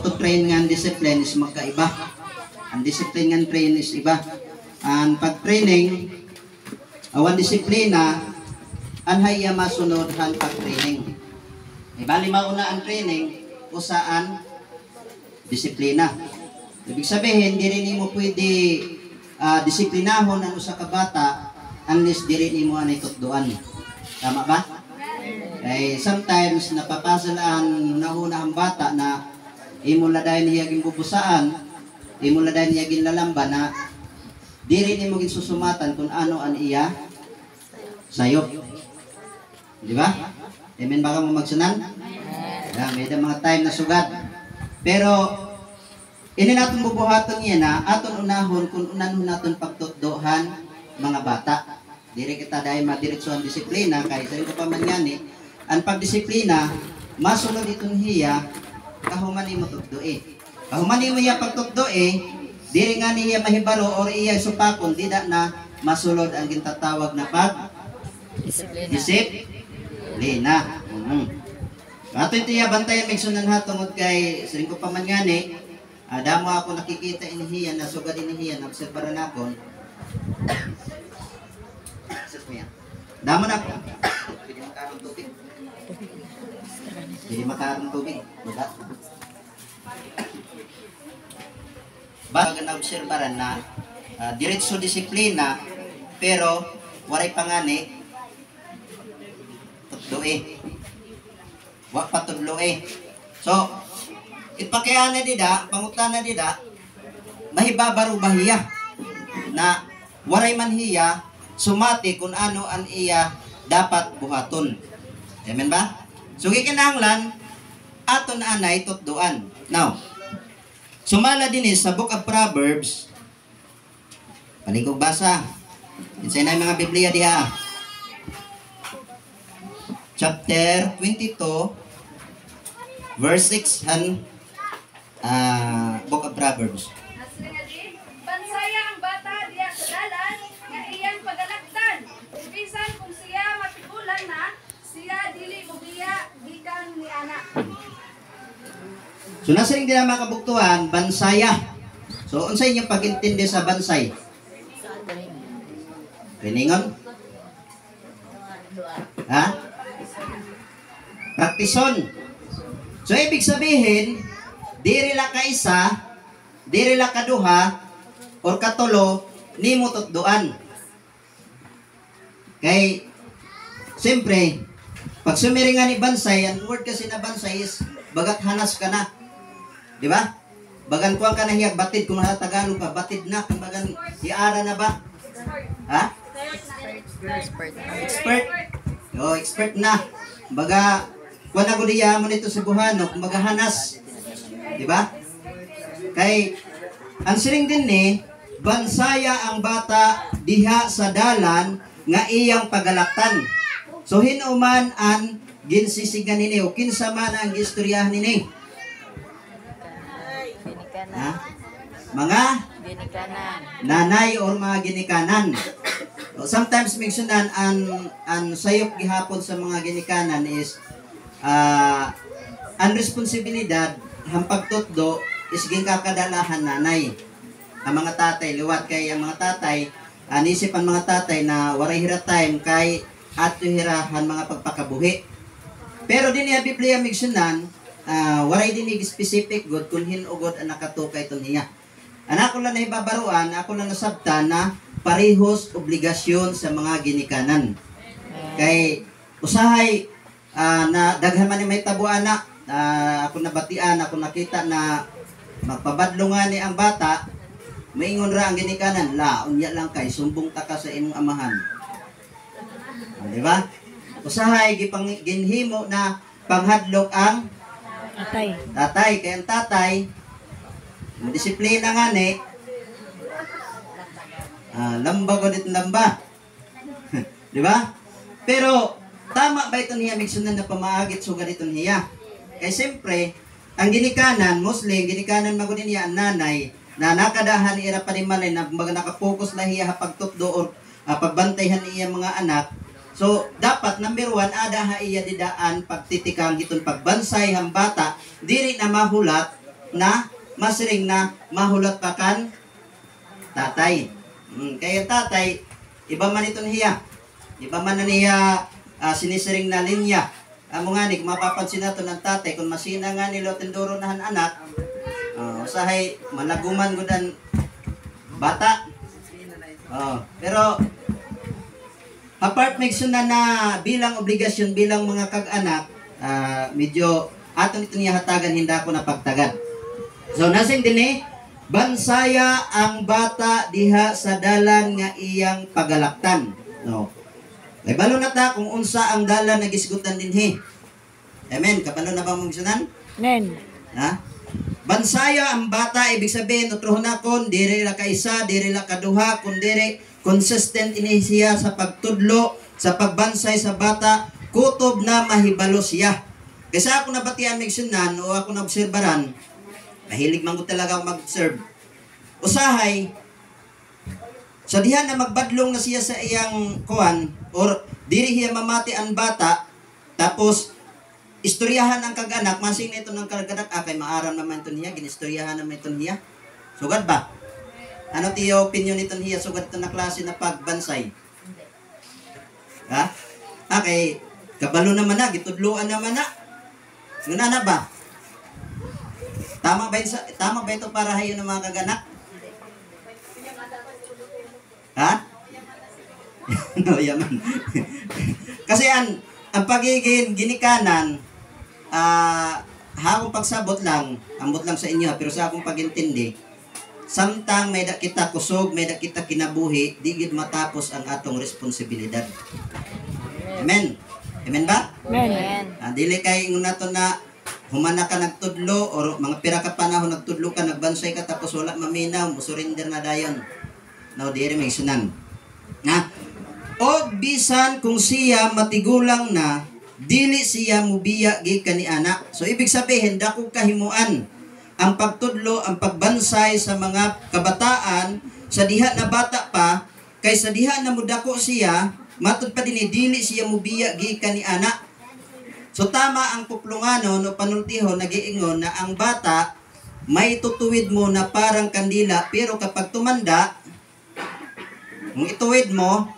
to train nga discipline is magkaiba. Ang discipline nga train is iba. Ang pag-training, awan disiplina, anhay masunod han pag-training. Ibali mauna ang training, usaan disiplina. Ibig sabihin, di rin mo pwede disiplinahon ang usa ka bata unless di rin mo anay tutduan. Tama ba? Eh, sometimes napapasal ang nahunahang bata na imula dahil niyaging bubusaan, imula dahil niyaging lalamba na di rin mo susumatan kung ano ang iya sayop. Di ba? Amen ba ka mo magsunan? Yeah, may mga time na sugad. Pero, ini natin bubuhaton niya na aton unahon kung unan natin pagtutdohan mga bata. Diri kita dahil madiretsuhan disiplina, kahit sa'yo pa man yan ang pagdisiplina, masunod itong hiya, kahumani mo tutdoe. Kahumani mo iya pagtutdoe, diri nga niya mahibalo or iya supakon, di na masulod ang gintatawag na disiplina. Ato ito iya bantayan may sunan ha tungod kay siring ko pa man gani. Damo ako nakikita inihiyan na sugad inihiyan obserbaran ako. Damo na ako. Pwede makaroon tubig. Pwede makaroon tubig. Diba? Bago na obserbaran na diretso disiplina pero waray pangani tutdoe. Wa patudloe. So, ipakayana dida, pangutana dida, mahibabaro bahiya na waray man hiya sumati kung ano ang iya dapat buhaton. Amen ba? So, gikinahanglan aton anay tutduan. Now, sumala din sa Book of Proverbs, paligog basa. Insay na mga Biblia diha. Chapter 22, verse 6 and Book of Proverbs. Bansaya ang bata diya sa dalan nga iyang pagalaktan. Bisan kung siya mapigulan na, siya dili mugiya gikan ni anak. So nasa ring din ang mga kabuktuhan, bansaya. So unsay inyong pag-intindi sa bansay? Riningon? Ha? Praktison. So ibig sabihin, diri la ka isa, diri la kaduha, or katulo, nimo tutduan. Kay, siyempre, pag sumiringan ni bansay, ang word kasi na bansay is, bagat hanas ka na. Di ba? Bagan kuang ka na hiyak, batid, kung Tagalog ka, batid na, kung bagan hiara na ba? Ha? Expert. O, expert na. Baga, kuwan na guliya mo nito sa buhano, kung baga hanas. Di ba? Kay, ang siring din bansaya ang bata diha sa dalan nga iyang pagalaktan. So hinuman ang ginsisigan nini o kinsa man ang gistoryahan nini. Ha? Mga nanay or mga ginikanan. So, sometimes mentionan ang sayop gihapon sa mga ginikanan is ang responsibilidad ang pagtutdo is gingkakadalahan nanay. Ang mga tatay, liwat kay ang mga tatay, anisip ang mga tatay na waray hira time kay ato hirahan mga pagpakabuhi. Pero din niya Biblia migsunan, waray din specific good kung hinugod ang nakatukay ito niya. Ako lang nahibabaruan, ako lang nasabta na parehos obligasyon sa mga ginikanan. Kay usahay na daghan man ni may tabuan na, ako nabatian, ako nakita na magpabadlungan ni ang bata, maingon ra ang ginikanan, unya lang kay sumbong ta ka sa imong amahan. Di ba? Usahay ginhimo na panghadlok ang tatay. Kaya ang tatay, disiplina nga ni, lamba ko dito lamba. Di ba? Pero, tama ba ito niya migsunan na pamaagit suga dito niya? Kaya siyempre, ang ginikanan, Muslim, ginikanan magudin niya ang nanay, na nakadahan ira panimalay na nakapokus na hiya pagtutdo o pagbantayhan niya mga anak. So, dapat number 1, ada ha iya didaan pagtitikang itong pagbansay ang bata, diri na mahulat na masiring na mahulot pa kan tatay. Kaya tatay, iba man ito niya. Iba man na niya sinisiring na linya. Amo nga ni, mapapansin nato ng tatay, kung masina nga nilo tinduro na anak, usahay malaguman ko dan bata. Pero apart na bilang obligasyon, bilang mga kag-anak, medyo aton ito niya hatagan, hindi ako napagtagad. So nasing din bansaya ang bata diha sa dalan nga iyang pagalaktan. No. Kay balo na ta kung unsa ang dalan na gisgutan dinhi. Amen. Kabalo na ba mong gisunan? Amen. Ha? Bansaya ang bata, ibig sabihin utrohon nakon diri la kaisa, diri la kaduha, kun diri consistent ini siya sa pagtudlo, sa pagbansay sa bata, kutob na mahibalo siya. Kaysa ako nabatian mig sunan o ako naobserbaran, mahilig man ko talaga ako mag-observe. Usahay sa diha na magbadlong na siya sa iyang kuan or diri hiya mamati ang bata, tapos istoryahan ang kag-anak, masing nito ng kag-anak, kay maaram naman ito niya, ginistoryahan naman ito niya. Sugad ba? Ano tiyo opinion nito niya, sugad ito na klase na pagbansay? Ha? Okay, kabalo naman na, gitudluan naman na. Nguna na ba? Tama ba ito para hayo ng mga kag-anak? Ha? No, yaman. Kasi ang pagiging ginikanan, akong pagsabot lang, ambot lang sa inyo, pero sa akong pagintindi, samtang may kita kusog, may kita kinabuhi, di gid matapos ang atong responsibilidad. Amen. Amen ba? Amen. Dili kay ingon nato na humana ka nagtudlo or mga pira ka panahon nagtudlo ka, nagbansay ka tapos wala maminaw, musurrender na dayon. No, diri may sunan. Na o bisan kung siya matigulang na, dili siya mubiya gikan ni anak. So ibig sabihin dako kahimuan ang pagtudlo, ang pagbansay sa mga kabataan sa diha na bata pa, kay sa diha na mudako siya, matud pa dinhi dili siya mubiya gikan ni anak. So tama ang kuplungano no panultihon nagiingon na ang bata may tutuwid mo na parang kandila, pero kapag tumanda, kung ituwid mo,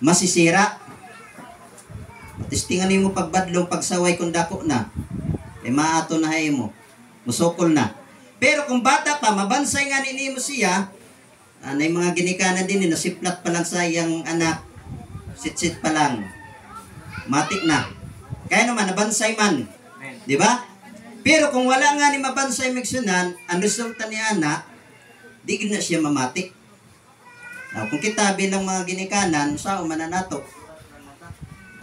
masisira. Testingan mo pagbadlong, pagsaway kung dako na, maato na hay mo, musukol na. Pero kung bata pa, mabansay nga nini mo siya, na mga ginikanan din, nasiplat pa lang sa iyang anak, sit-sit pa lang, matik na. Kaya naman, nabansay man. Di ba? Pero kung wala nga ni mabansay migsunan, ang resulta ni anak, di na siya mamatik. Now, kung kita bilang mga ginikanan, sao mananato?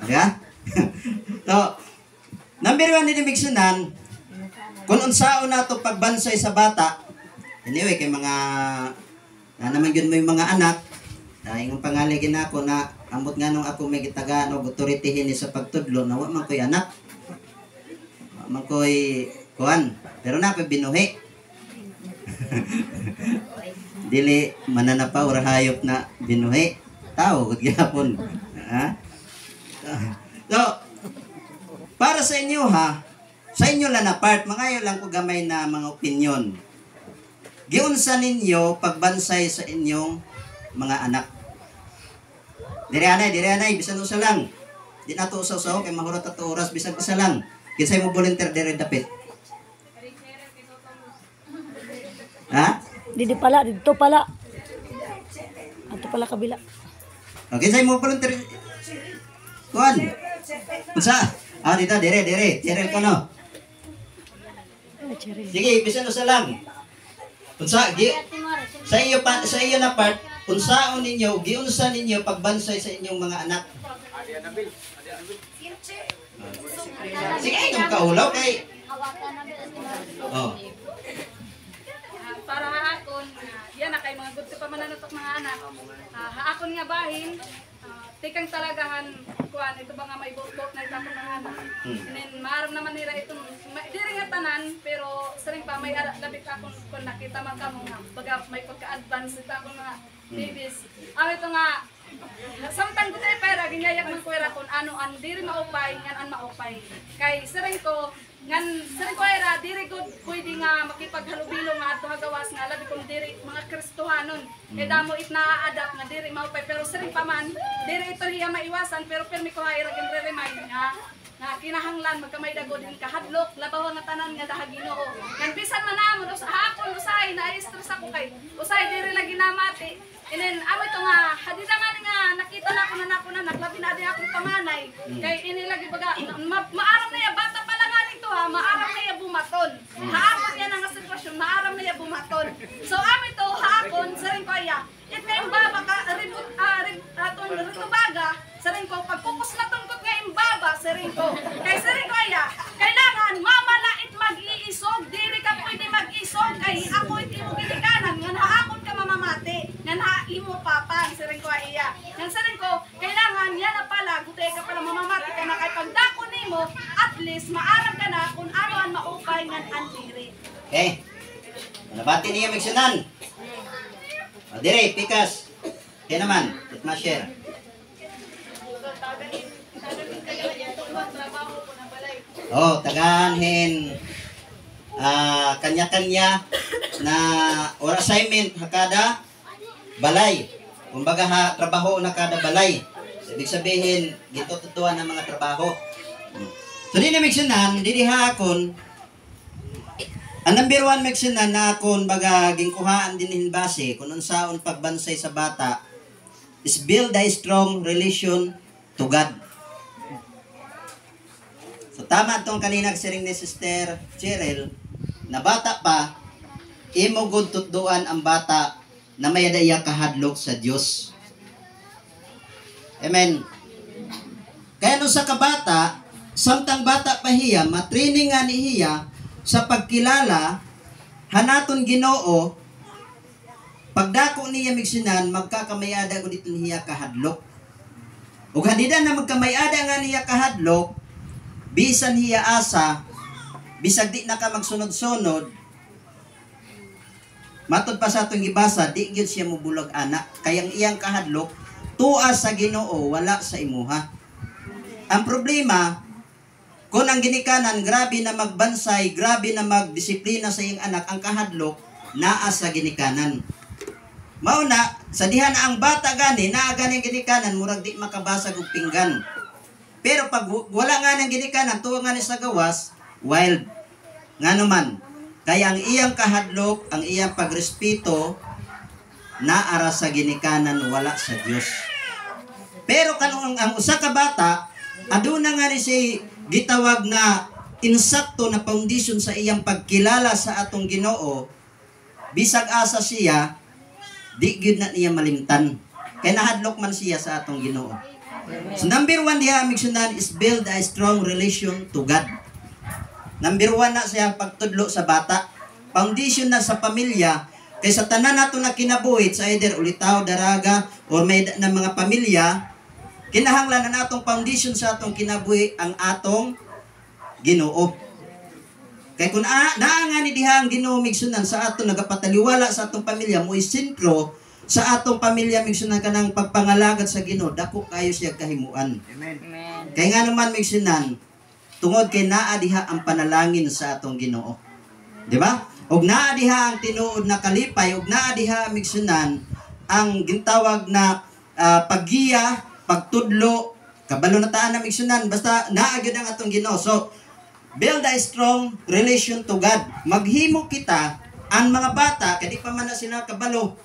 Diba? So, number 1 ni migsunan, kung unsao na ito pagbansay sa bata, anyway, kay mga, na naman yun mo yung mga anak, yung pangaligin ako na, ambot nga nung ako may gitagaan o authority sa pagtudlo, na wak man ko'y anak. Wak man ko'y kuhan. Pero na ako'y binuhi. Dili mananapa or hayop na binuhi. Tao, magyapon. Ha? So, para sa inyo ha, sa inyo lang na part, mga lang ko gamay na mga opinion. Giunsa ninyo pagbansay sa inyong mga anak. Dire anay, bisan usa lang. Di nato usaw-usaw kay mahurot at oras, bisan isa lang. Kinsay mo volunteer dire dapit. Ha? Dito pala. Ato pala kabila. Okay, say mo volunteer. Kuan. Unsa? Dito, dire. Dire ko no. Sige, bisan usa lang. Unsa sa iyo na part, unsaon ninyo, giunsa ninyo pagbansay sa inyong mga anak. Sige, kung kaulaw kay. Oh. Para haakon, yan na kay mga good pa mananatok mga anak. Haakon nga bahin, tikang talagahan kuan ito ba nga may bot-bot na itapon ng anak. And then maaram naman nila itong diri nga tanan, pero saring pa may labit akon kung nakita man kamo nga baga may pagka-advance ita akong mga babies. Ito nga samtang ko tayo pera ginyayak man kuwera kung ano ang diri maupay ngan an maupay. Kay saring ko ngan saring ko era diri good sitwasyon. E damo it na-adapt nga diri maupay pero siring pa man diri ito hiya maiwasan pero permi ko hay ragin re-remind nga kinahanglan magkamay dago din kahadlok labaw nga tanan nga daha Ginoo. Kan bisan man namon sa hapon usay na stress ako kay usay diri lagi namati. Inen amoy to nga hadida nga nakita na ko na naglabi na di ako pamanay. Kay ini lagi baga maaram na ya bata pa lang nito ha, maaram na ya bumaton. Haapon yan ang sitwasyon, maaram na ya bumaton. So amoy to haapon sa rin ko ya. It na yung baba ka rito baga sa rin ko pagpupos na tungkot nga yung baba sa rin ko. Kay sa rin ko ya, kailangan mamalait mag-iisog, diri ka pwede mag-isog kay ako iti mo ginikanan nga haapon ka mamamati. Nga imo papa sa rin ko iya. Nga sa rin ko kailangan yan na pala gutay ka pala mamamati ka na kay pagdako nimo at least maaram ka na kung ano ang maupay nga andiri. Okay. Nabati niya magsunan. O dire, pikas. Kaya naman, it must share. Oh, taganhin kanya-kanya na or assignment hakada balay. Kumbaga trabaho na kada balay. Ibig sabihin, gitututuan ng mga trabaho. So di na migsunan, di hakon. Ang number 1 migsunan na akon baga gingkuhaan din base kung unsaon pagbansay sa bata is build a strong relation to God. So tama itong kanina siring ni Sister Cheryl na bata pa, imo gud tutduan ang bata na may daya kahadlok sa Dios. Amen. Kaya no sa kabata, samtang bata pa hiya, matraining nga ni hiya sa pagkilala hanaton Ginoo. Pagdako niya migsinan, magkakamayada ko dito niya kahadlok. Ug hadida na magkamayada nga niya kahadlok, bisan hiya asa, bisag di na ka magsunod-sunod, matod pa sa atong gibasa, di gyud siya mobulag anak. Kayang iyang kahadlok, tuas sa Ginoo, wala sa imuha. Ang problema, kung ang ginikanan, grabe na magbansay, grabe na magdisiplina sa iyang anak, ang kahadlok, naa sa ginikanan. Mauna, sa diha na ang bata gani, naa gani ang ginikanan, murag di makabasag og pinggan. Pero pag wala nga ng ginikanan, tuwa nga ni sa gawas, wild. Nga naman, kaya ang iyang kahadlok, ang iyang pagrespeto, naara sa ginikanan, wala sa Dios. Pero kanong ang usa ka bata, aduna nga ni si gitawag na insakto na foundation sa iyang pagkilala sa atong Ginoo, bisag asa siya, di gyud na niya malimtan. Kaya nahadlok man siya sa atong Ginoo. So number 1 diha migsunan is build a strong relation to God. Number 1 na siya pagtudlo sa bata. Foundation na sa pamilya. Kay sa tanan nato na kinabuhit sa either ulitaw, daraga, or may na mga pamilya, kinahanglan na natong foundation sa atong kinabuhi ang atong Ginoo. Kay kung naanga ni diha ang Ginoo migsunan sa atong nagapataliwala sa atong pamilya mo sentro sa atong pamilya migsunan kanang pagpangalagad sa Ginoo, dako kayo siya kahimuan. Amen. Kay nga naman migsunan tungod kay naa diha ang panalangin sa atong Ginoo. Di ba? Og naa diha ang tinuod na kalipay, og naa diha migsunan ang gintawag na paggiya, pagtudlo, kabalo na taan na migsunan, basta naa gyud ang atong Ginoo. So build a strong relation to God. Maghimo kita ang mga bata kay di pa man na sila kabalo.